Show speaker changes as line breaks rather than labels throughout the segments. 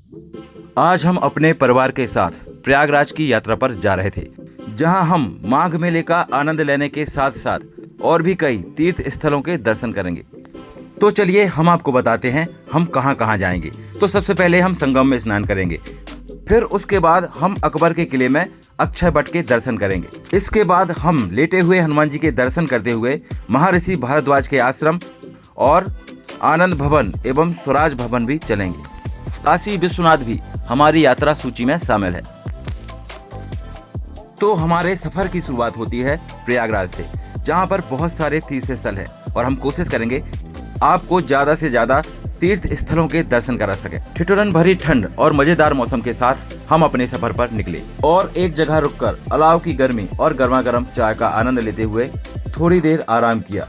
आज हम अपने परिवार के साथ प्रयागराज की यात्रा पर जा रहे थे, जहां हम माघ मेले का आनंद लेने के साथ साथ और भी कई तीर्थ स्थलों के दर्शन करेंगे। तो चलिए हम आपको बताते हैं हम कहां कहां जाएंगे। तो सबसे पहले हम संगम में स्नान करेंगे, फिर उसके बाद हम अकबर के किले में अक्षय वट के दर्शन करेंगे। इसके बाद हम लेटे हुए हनुमान जी के दर्शन करते हुए महर्षि भारद्वाज के आश्रम और आनंद भवन एवं स्वराज भवन भी चलेंगे। काशी विश्वनाथ भी हमारी यात्रा सूची में शामिल है। तो हमारे सफर की शुरुआत होती है प्रयागराज से, जहां पर बहुत सारे तीर्थ स्थल है और हम कोशिश करेंगे आपको ज्यादा से ज्यादा तीर्थ स्थलों के दर्शन करा सके। ठिठुरन भरी ठंड और मजेदार मौसम के साथ हम अपने सफर पर निकले और एक जगह रुककर अलाव की गर्मी और गर्मा गर्म चाय का आनंद लेते हुए थोड़ी देर आराम किया।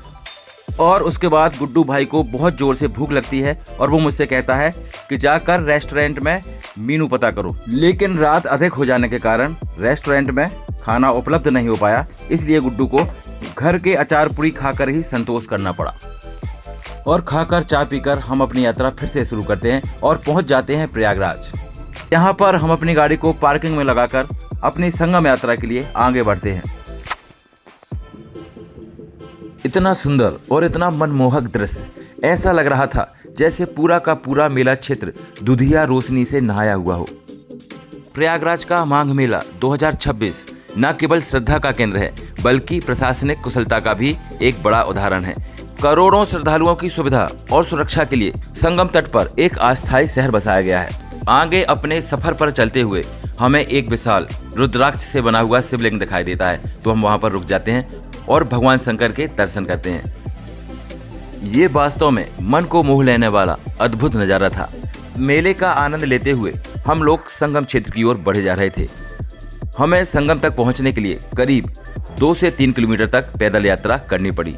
और उसके बाद गुड्डू भाई को बहुत जोर से भूख लगती है और वो मुझसे कहता है कि जाकर रेस्टोरेंट में मेनू पता करो। लेकिन रात अधिक हो जाने के कारण रेस्टोरेंट में खाना उपलब्ध नहीं हो पाया, इसलिए गुड्डू को घर के अचार पूरी खाकर ही संतोष करना पड़ा। और खाकर चाय पीकर हम अपनी यात्रा फिर से शुरू करते हैं और पहुंच जाते हैं प्रयागराज। यहाँ पर हम अपनी गाड़ी को पार्किंग में लगाकर अपनी संगम यात्रा के लिए आगे बढ़ते हैं। इतना सुंदर और इतना मनमोहक दृश्य, ऐसा लग रहा था जैसे पूरा का पूरा मेला क्षेत्र दुधिया रोशनी से नहाया हुआ हो। प्रयागराज का माघ मेला 2026 न केवल श्रद्धा का केंद्र है, बल्कि प्रशासनिक कुशलता का भी एक बड़ा उदाहरण है। करोड़ों श्रद्धालुओं की सुविधा और सुरक्षा के लिए संगम तट पर एक अस्थायी शहर बसाया गया है। आगे अपने सफर पर चलते हुए हमें एक विशाल रुद्राक्ष से बना हुआ शिवलिंग दिखाई देता है, तो हम वहां पर रुक जाते हैं और भगवान शंकर के दर्शन करते हैं। ये वास्तव में मन को मोह लेने वाला अद्भुत नजारा था। मेले का आनंद लेते हुए हम लोग संगम क्षेत्र की ओर बढ़े जा रहे थे। हमें संगम तक पहुंचने के लिए करीब 2 से 3 किलोमीटर तक पैदल यात्रा करनी पड़ी।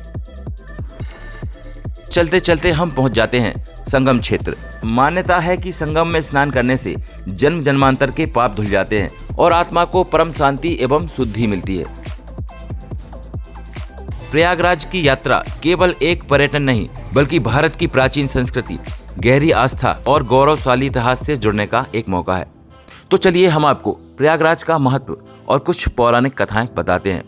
चलते चलते हम पहुंच जाते हैं संगम क्षेत्र। मान्यता है कि संगम में स्नान करने से जन्म जन्मांतर के पाप धुल जाते हैं और आत्मा को परम शांति एवं शुद्धि मिलती है। प्रयागराज की यात्रा केवल एक पर्यटन नहीं, बल्कि भारत की प्राचीन संस्कृति, गहरी आस्था और गौरवशाली इतिहास से जुड़ने का एक मौका है। तो चलिए हम आपको प्रयागराज का महत्व और कुछ पौराणिक कथाएं बताते हैं।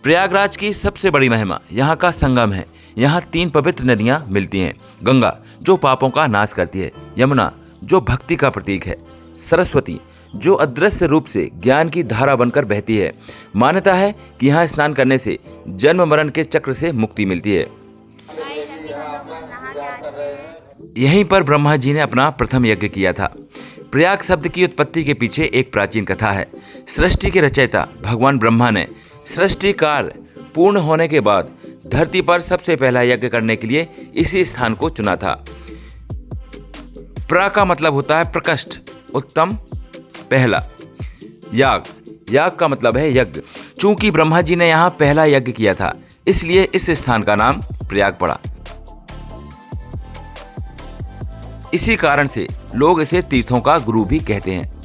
प्रयागराज की सबसे बड़ी महिमा यहाँ का संगम है। यहाँ 3 पवित्र नदियाँ मिलती हैं। गंगा जो पापों का नाश करती है, यमुना जो भक्ति का प्रतीक है, सरस्वती जो अदृश्य रूप से ज्ञान की धारा बनकर बहती है। मान्यता है कि यहाँ स्नान करने से जन्म मरण के चक्र से मुक्ति मिलती है। यहीं पर ब्रह्मा जी ने अपना प्रथम यज्ञ किया था। प्रयाग शब्द की उत्पत्ति के पीछे एक प्राचीन कथा है। सृष्टि के रचयिता भगवान ब्रह्मा ने सृष्टि कार्य पूर्ण होने के बाद धरती पर सबसे पहला यज्ञ करने के लिए इसी स्थान को चुना था। प्रा का मतलब होता है प्रकृष्ट, उत्तम, पहला। याग, याग का मतलब है यज्ञ। चूंकि ब्रह्मा जी ने यहाँ पहला यज्ञ किया था, इसलिए इस स्थान का नाम प्रयाग पड़ा। इसी कारण से लोग इसे तीर्थों का गुरु भी कहते हैं।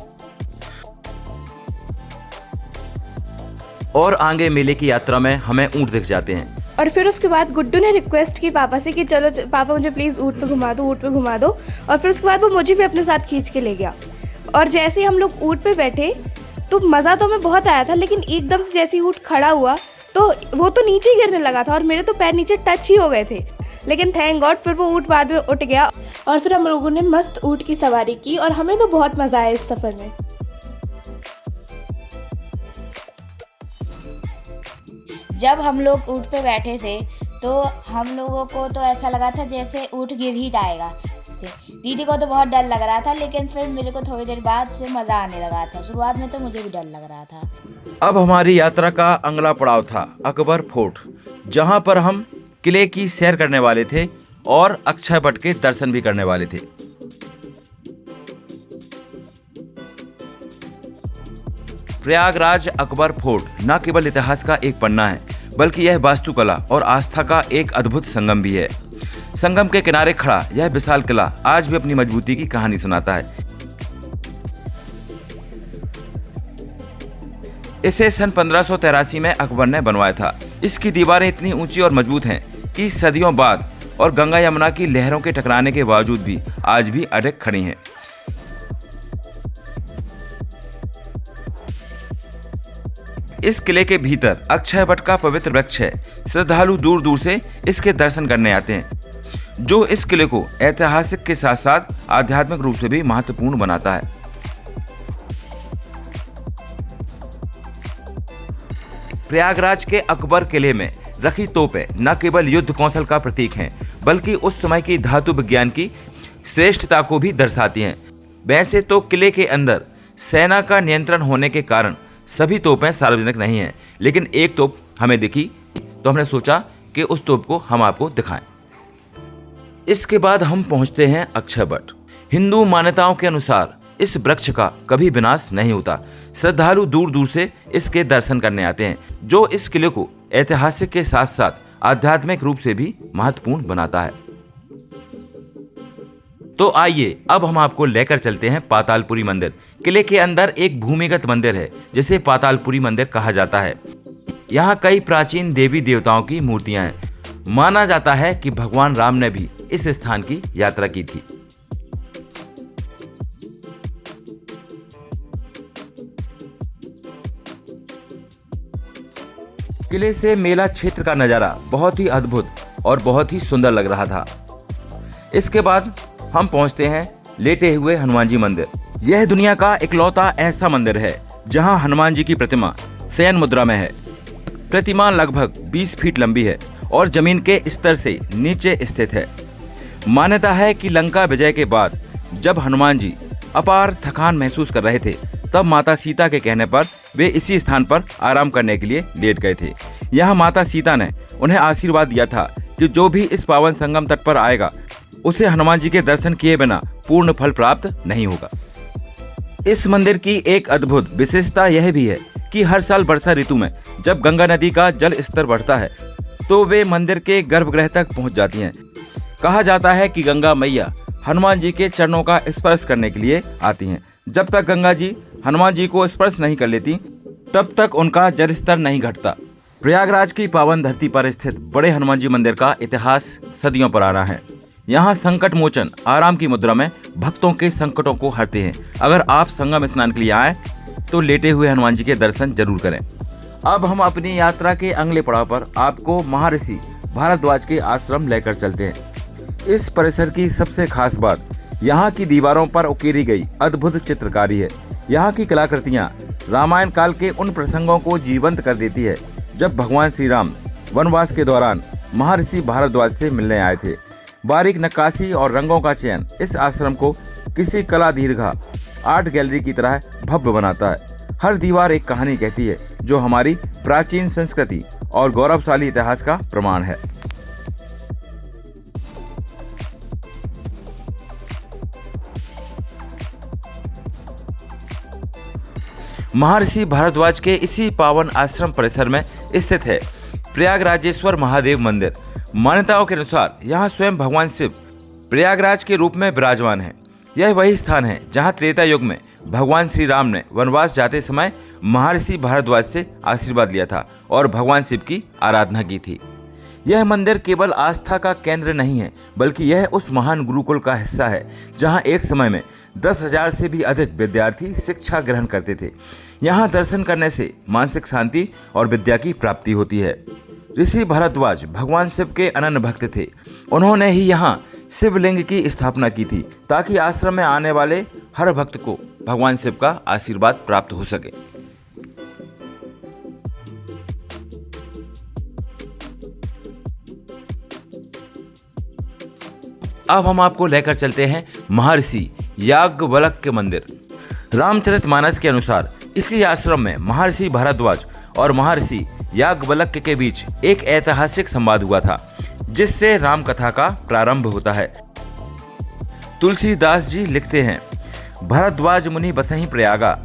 और आगे मेले की यात्रा में हमें ऊंट दिख जाते हैं।
और फिर उसके बाद गुड्डू ने रिक्वेस्ट की पापा से कि चलो पापा मुझे प्लीज़ ऊँट पे घुमा दो, ऊँट पे घुमा दो। और फिर उसके बाद वो मुझे भी अपने साथ खींच के ले गया। और जैसे ही हम लोग ऊँट पे बैठे तो मज़ा तो हमें बहुत आया था, लेकिन एकदम से जैसे ही ऊँट खड़ा हुआ तो वो तो नीचे ही गिरने लगा था और मेरे तो पैर नीचे टच ही हो गए थे। लेकिन थैंक गॉड फिर वो ऊँट बाद में उठ गया और फिर हम लोगों ने मस्त ऊँट की सवारी की और हमें तो बहुत मज़ा आया इस सफ़र में।
जब हम लोग ऊँट पे बैठे थे तो हम लोगों को तो ऐसा लगा था जैसे ऊँट गिर ही जाएगा। दीदी को तो बहुत डर लग रहा था, लेकिन फिर मेरे को थोड़ी देर बाद से मज़ा आने लगा था। शुरुआत में तो मुझे भी डर लग रहा था।
अब हमारी यात्रा का अगला पड़ाव था अकबर फोर्ट, जहां पर हम किले की सैर करने वाले थे और अक्षय वट के दर्शन भी करने वाले थे। प्रयागराज अकबर फोर्ट न केवल इतिहास का एक पन्ना है, बल्कि यह वास्तुकला और आस्था का एक अद्भुत संगम भी है। संगम के किनारे खड़ा यह विशाल किला आज भी अपनी मजबूती की कहानी सुनाता है। इसे सन 1583 में अकबर ने बनवाया था। इसकी दीवारें इतनी ऊंची और मजबूत हैं कि सदियों बाद और गंगा यमुना की लहरों के टकराने के बावजूद भी आज भी अड़िग खड़ी हैं। इस किले के भीतर अक्षय वट का पवित्र वृक्ष है। श्रद्धालु दूर दूर से इसके दर्शन करने आते हैं, जो इस किले को ऐतिहासिक के साथ साथ आध्यात्मिक रूप से भी महत्वपूर्ण बनाता है। प्रयागराज के अकबर किले में रखी तोपें न केवल युद्ध कौशल का प्रतीक हैं, बल्कि उस समय की धातु विज्ञान की श्रेष्ठता को भी दर्शाती हैं। वैसे तो किले के अंदर सेना का नियंत्रण होने के कारण सभी तोपें सार्वजनिक नहीं हैं, लेकिन एक तोप हमें दिखी तो हमने सोचा कि उस तोप को हम आपको दिखाएं। इसके बाद हम पहुंचते हैं अक्षय वट। हिंदू मान्यताओं के अनुसार इस वृक्ष का कभी विनाश नहीं होता। श्रद्धालु दूर दूर से इसके दर्शन करने आते हैं, जो इस किले को ऐतिहासिक के साथ साथ आध्यात्मिक रूप से भी महत्वपूर्ण बनाता है। तो आइए अब हम आपको लेकर चलते हैं पातालपुरी मंदिर। किले के अंदर एक भूमिगत मंदिर है जिसे पातालपुरी मंदिर कहा जाता है। यहाँ कई प्राचीन देवी देवताओं की मूर्तियां हैं। माना जाता है कि भगवान राम ने भी इस स्थान की यात्रा की थी। किले से मेला क्षेत्र का नजारा बहुत ही अद्भुत और बहुत ही सुंदर लग रहा था। इसके बाद हम पहुंचते हैं लेटे हुए हनुमान जी मंदिर। यह दुनिया का इकलौता ऐसा मंदिर है जहां हनुमान जी की प्रतिमा शयन मुद्रा में है। प्रतिमा लगभग 20 फीट लंबी है और जमीन के स्तर से नीचे स्थित है। मान्यता है कि लंका विजय के बाद जब हनुमान जी अपार थकान महसूस कर रहे थे, तब माता सीता के कहने पर वे इसी स्थान पर आराम करने के लिए लेट गए थे। यहाँ माता सीता ने उन्हें आशीर्वाद दिया था कि जो भी इस पावन संगम तट पर आएगा उसे हनुमान जी के दर्शन किए बिना पूर्ण फल प्राप्त नहीं होगा। इस मंदिर की एक अद्भुत विशेषता यह भी है कि हर साल वर्षा ऋतु में जब गंगा नदी का जल स्तर बढ़ता है तो वे मंदिर के गर्भगृह तक पहुंच जाती हैं। कहा जाता है कि गंगा मैया हनुमान जी के चरणों का स्पर्श करने के लिए आती हैं। जब तक गंगा जी हनुमान जी को स्पर्श नहीं कर लेती, तब तक उनका जल स्तर नहीं घटता। प्रयागराज की पावन धरती पर स्थित बड़े हनुमान जी मंदिर का इतिहास सदियों पुराना है। यहाँ संकट मोचन आराम की मुद्रा में भक्तों के संकटों को हरते हैं। अगर आप संगम स्नान के लिए आए तो लेटे हुए हनुमान जी के दर्शन जरूर करें। अब हम अपनी यात्रा के अगले पड़ाव पर आपको महर्षि भारद्वाज के आश्रम लेकर चलते हैं। इस परिसर की सबसे खास बात यहाँ की दीवारों पर उकेरी गई अद्भुत चित्रकारी है। यहाँ की कलाकृतियाँ रामायण काल के उन प्रसंगों को जीवंत कर देती है जब भगवान श्री राम वनवास के दौरान महर्षि भारद्वाज से मिलने आए थे। बारीक नक्काशी और रंगों का चयन इस आश्रम को किसी कला दीर्घा आर्ट गैलरी की तरह भव्य बनाता है। हर दीवार एक कहानी कहती है जो हमारी प्राचीन संस्कृति और गौरवशाली इतिहास का प्रमाण है। महर्षि भारद्वाज के इसी पावन आश्रम परिसर में स्थित है प्रयागराजेश्वर महादेव मंदिर। मान्यताओं के अनुसार यहाँ स्वयं भगवान शिव प्रयागराज के रूप में विराजमान है। यह वही स्थान है जहाँ त्रेता युग में भगवान श्री राम ने वनवास जाते समय महर्षि भारद्वाज से आशीर्वाद लिया था और भगवान शिव की आराधना की थी। यह मंदिर केवल आस्था का केंद्र नहीं है, बल्कि यह उस महान गुरुकुल का हिस्सा है जहाँ एक समय में 10,000 से भी अधिक विद्यार्थी शिक्षा ग्रहण करते थे। यहाँ दर्शन करने से मानसिक शांति और विद्या की प्राप्ति होती है। ऋषि भारद्वाज भगवान शिव के अनन्य भक्त थे। उन्होंने ही यहाँ शिवलिंग की स्थापना की थी ताकि आश्रम में आने वाले हर भक्त को भगवान शिव का आशीर्वाद प्राप्त हो सके। अब हम आपको लेकर चलते हैं महर्षि याज्ञवल्क्य के मंदिर। रामचरितमानस के अनुसार इसी आश्रम में महर्षि भारद्वाज और महर्षि याज्ञवल्क्य के बीच एक ऐतिहासिक संवाद हुआ था, जिससे राम कथा का प्रारंभ होता है। तुलसीदास जी लिखते हैं, भरद्वाज मुनि बसहि प्रयागा,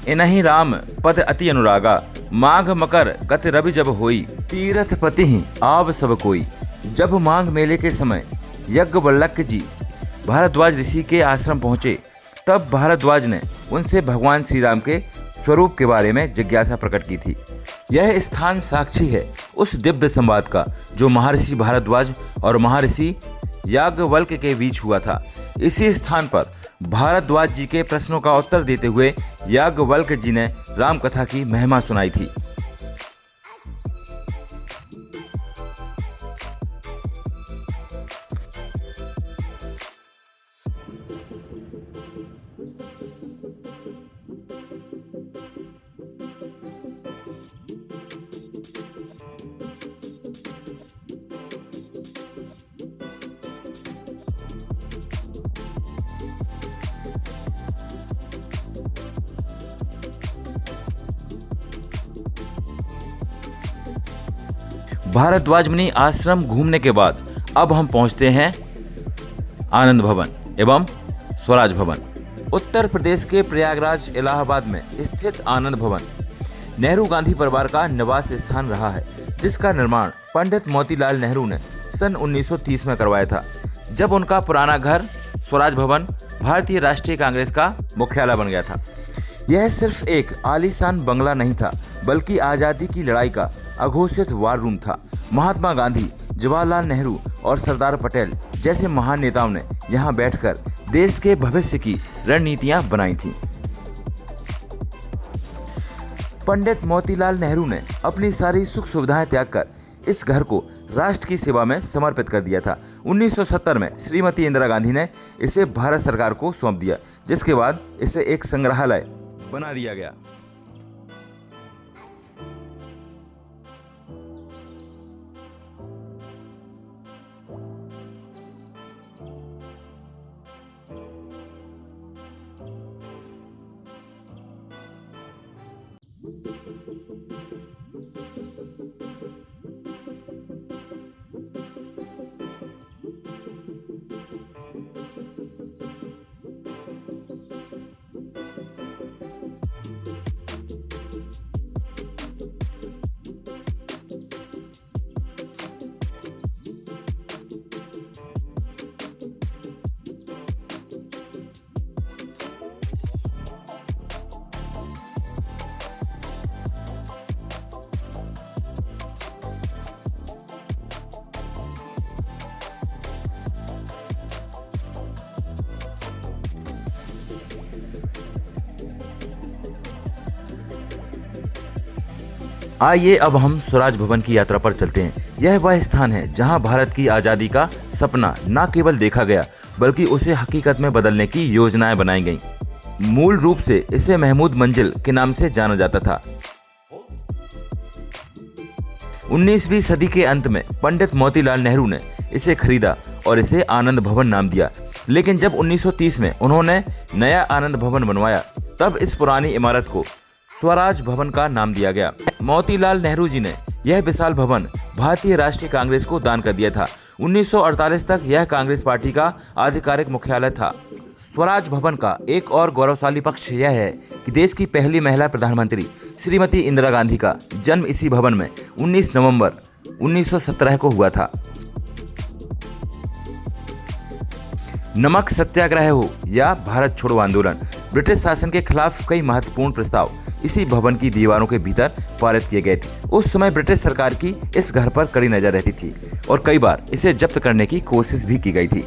इनहि राम पद अति अनुरागा, माघ मकर गत रवि जब होई, तीरथ पति आव सब कोई। जब माघ मेले के समय याज्ञवल्क्य जी भारद्वाज ऋषि के आश्रम पहुंचे, तब भारद्वाज ने उनसे भगवान श्री राम के स्वरूप के बारे में जिज्ञासा प्रकट की थी। यह स्थान साक्षी है उस दिव्य संवाद का जो महर्षि भारद्वाज और महर्षि याज्ञवल्क्य के बीच हुआ था। इसी स्थान पर भारद्वाज जी के प्रश्नों का उत्तर देते हुए याज्ञवल्क्य जी ने राम कथा की महिमा सुनाई थी। भारद्वाज मुनि आश्रम घूमने के बाद अब हम पहुंचते हैं आनंद भवन एवं स्वराज भवन। उत्तर प्रदेश के प्रयागराज इलाहाबाद में स्थित आनंद भवन नेहरू गांधी परिवार का निवास स्थान रहा है, जिसका निर्माण पंडित मोतीलाल नेहरू ने सन 1930 में करवाया था, जब उनका पुराना घर स्वराज भवन भारतीय राष्ट्रीय कांग्रेस का मुख्यालय बन गया था। यह सिर्फ एक आलीशान बंगला नहीं था, बल्कि आज़ादी की लड़ाई का अघोषित वार रूम था। महात्मा गांधी, जवाहरलाल नेहरू और सरदार पटेल जैसे महान नेताओं ने यहाँ बैठकर देश के भविष्य की रणनीतियां बनाई थीं। पंडित मोतीलाल नेहरू ने अपनी सारी सुख सुविधाएं त्याग कर इस घर को राष्ट्र की सेवा में समर्पित कर दिया था। 1970 में श्रीमती इंदिरा गांधी ने इसे भारत सरकार को सौंप दिया, जिसके बाद इसे एक संग्रहालय बना दिया गया। आइए अब हम स्वराज भवन की यात्रा पर चलते हैं। यह वह स्थान है जहां भारत की आज़ादी का सपना न केवल देखा गया, बल्कि उसे हकीकत में बदलने की योजनाएं बनाई गईं। मूल रूप से इसे महमूद मंजिल के नाम से जाना जाता था। 19वीं सदी के अंत में पंडित मोतीलाल नेहरू ने इसे खरीदा और इसे आनंद भवन नाम दिया। लेकिन जब 1930 में उन्होंने नया आनंद भवन बनवाया, तब इस पुरानी इमारत को स्वराज भवन का नाम दिया गया। मोतीलाल नेहरू जी ने यह विशाल भवन भारतीय राष्ट्रीय कांग्रेस को दान कर दिया था। 1948 तक यह कांग्रेस पार्टी का आधिकारिक मुख्यालय था। स्वराज भवन का एक और गौरवशाली पक्ष यह है कि देश की पहली महिला प्रधानमंत्री श्रीमती इंदिरा गांधी का जन्म इसी भवन में 19 नवंबर 1917 को हुआ था। नमक सत्याग्रह हो या भारत छोड़ो आंदोलन, ब्रिटिश शासन के खिलाफ कई महत्वपूर्ण प्रस्ताव इसी भवन की दीवारों के भीतर पारित किए गए थे। उस समय ब्रिटिश सरकार की इस घर पर कड़ी नजर रहती थी और कई बार इसे जब्त करने की कोशिश भी की गई थी।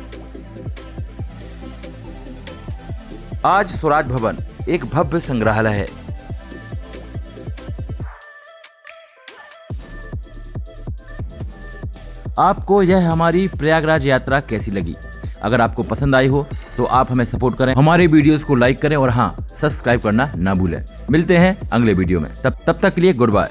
आज स्वराज भवन एक भव्य संग्रहालय है। आपको यह हमारी प्रयागराज यात्रा कैसी लगी? अगर आपको पसंद आई हो तो आप हमें सपोर्ट करें, हमारे वीडियोस को लाइक करें और हाँ, सब्सक्राइब करना ना भूलें। मिलते हैं अगले वीडियो में, तब तक के लिए गुड बाय।